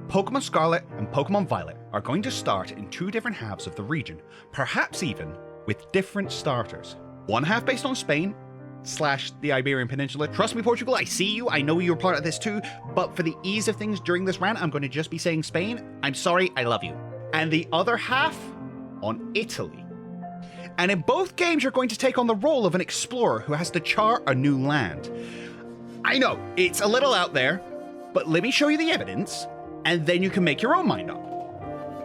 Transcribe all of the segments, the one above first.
Pokemon Scarlet and Pokemon Violet are going to start in two different halves of the region, perhaps even with different starters. One half based on Spain / the Iberian Peninsula. Trust me, Portugal, I see you. I know you're part of this too, but for the ease of things during this rant, I'm going to just be saying Spain. I'm sorry, I love you. And the other half on Italy. And in both games, you're going to take on the role of an explorer who has to chart a new land. I know, it's a little out there, but let me show you the evidence, and then you can make your own mind up.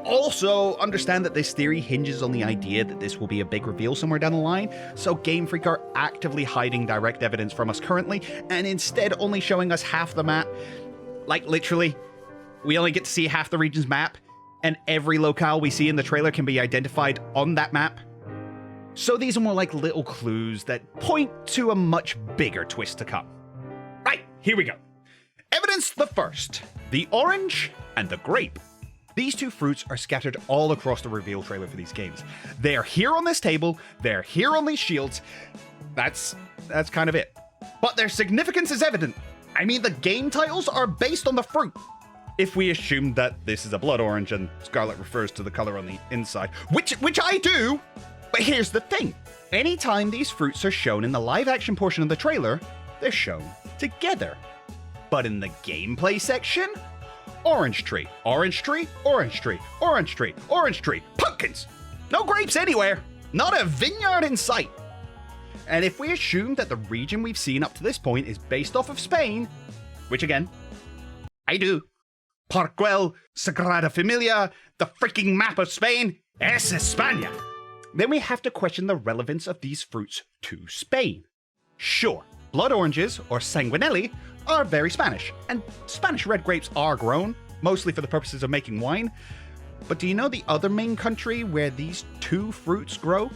Also, understand that this theory hinges on the idea that this will be a big reveal somewhere down the line, so Game Freak are actively hiding direct evidence from us currently, and instead only showing us half the map. Like, literally, we only get to see half the region's map, and every locale we see in the trailer can be identified on that map. So these are more like little clues that point to a much bigger twist to come. Right, here we go. Evidence the first, the orange and the grape. These two fruits are scattered all across the reveal trailer for these games. They're here on this table, they're here on these shields. That's kind of it. But their significance is evident. I mean, the game titles are based on the fruit. If we assume that this is a blood orange and Scarlet refers to the color on the inside, which I do, but here's the thing. Anytime these fruits are shown in the live action portion of the trailer, they're shown together. But in the gameplay section, orange tree, orange tree, orange tree, orange tree, orange tree, pumpkins. No grapes anywhere, not a vineyard in sight. And if we assume that the region we've seen up to this point is based off of Spain, which again, I do, Portugal, Sagrada Familia, the freaking map of Spain, es España, then we have to question the relevance of these fruits to Spain. Sure, blood oranges, or sanguinelli, are very Spanish, and Spanish red grapes are grown, mostly for the purposes of making wine. But do you know the other main country where these two fruits grow?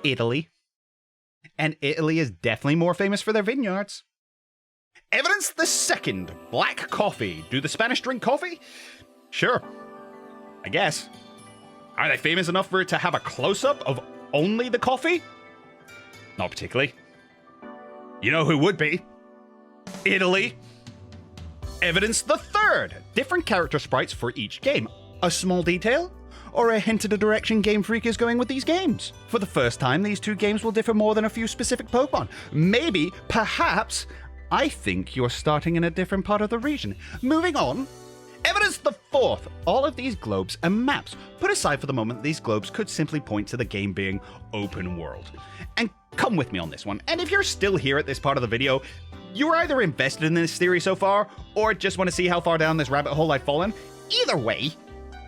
Italy. And Italy is definitely more famous for their vineyards. Evidence the second, black coffee. Do the Spanish drink coffee? Sure, I guess. Are they famous enough for it to have a close-up of only the coffee? Not particularly. You know who would be? Italy. Evidence the third, different character sprites for each game. A small detail, or a hint at the direction Game Freak is going with these games. For the first time, these two games will differ more than a few specific Pokemon. Maybe, perhaps, I think you're starting in a different part of the region. Moving on. Evidence the fourth, all of these globes and maps. Put aside for the moment, these globes could simply point to the game being open world. And come with me on this one, and if you're still here at this part of the video, you're either invested in this theory so far, or just want to see how far down this rabbit hole I've fallen. Either way,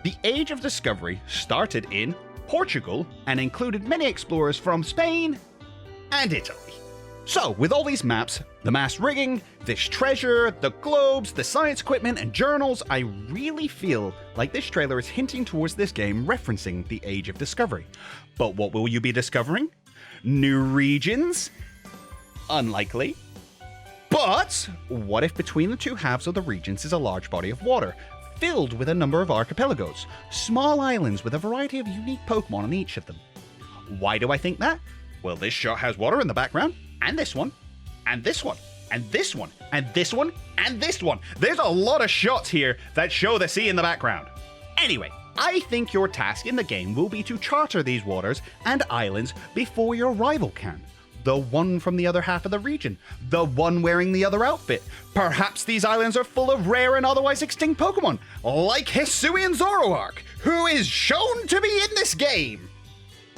the Age of Discovery started in Portugal and included many explorers from Spain and Italy. So, with all these maps, the mass rigging, this treasure, the globes, the science equipment, and journals, I really feel like this trailer is hinting towards this game referencing the Age of Discovery. But what will you be discovering? New regions? Unlikely. But what if between the two halves of the regions is a large body of water, filled with a number of archipelagos, small islands with a variety of unique Pokemon on each of them? Why do I think that? Well, this shot has water in the background, and this one, and this one, and this one, and this one, and this one. There's a lot of shots here that show the sea in the background. Anyway, I think your task in the game will be to charter these waters and islands before your rival can. The one from the other half of the region, the one wearing the other outfit. Perhaps these islands are full of rare and otherwise extinct Pokemon, like Hisuian Zoroark, who is shown to be in this game.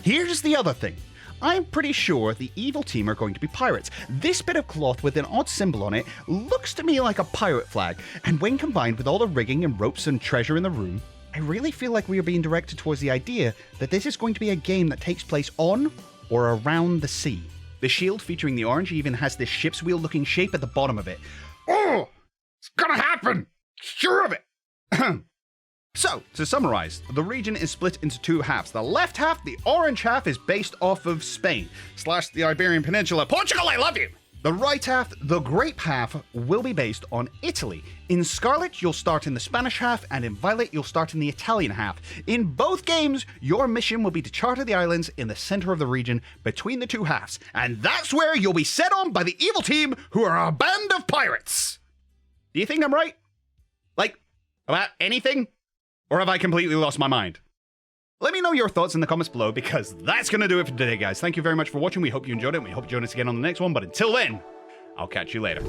Here's the other thing. I'm pretty sure the evil team are going to be pirates. This bit of cloth with an odd symbol on it looks to me like a pirate flag, and when combined with all the rigging and ropes and treasure in the room, I really feel like we are being directed towards the idea that this is going to be a game that takes place on or around the sea. The shield featuring the orange even has this ship's wheel looking shape at the bottom of it. Oh, it's gonna happen! Sure of it! So, to summarize, the region is split into two halves. The left half, the orange half, is based off of Spain / the Iberian Peninsula. Portugal, I love you! The right half, the grape half, will be based on Italy. In Scarlet, you'll start in the Spanish half, and in Violet, you'll start in the Italian half. In both games, your mission will be to charter the islands in the center of the region between the two halves. And that's where you'll be set on by the evil team, who are a band of pirates. Do you think I'm right? Like, about anything? Or have I completely lost my mind? Let me know your thoughts in the comments below, because that's going to do it for today, guys. Thank you very much for watching. We hope you enjoyed it, and we hope you join us again on the next one. But until then, I'll catch you later.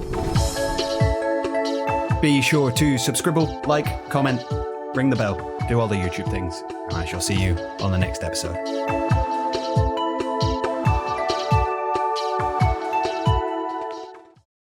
Be sure to subscribe, like, comment, ring the bell, do all the YouTube things, and I shall see you on the next episode.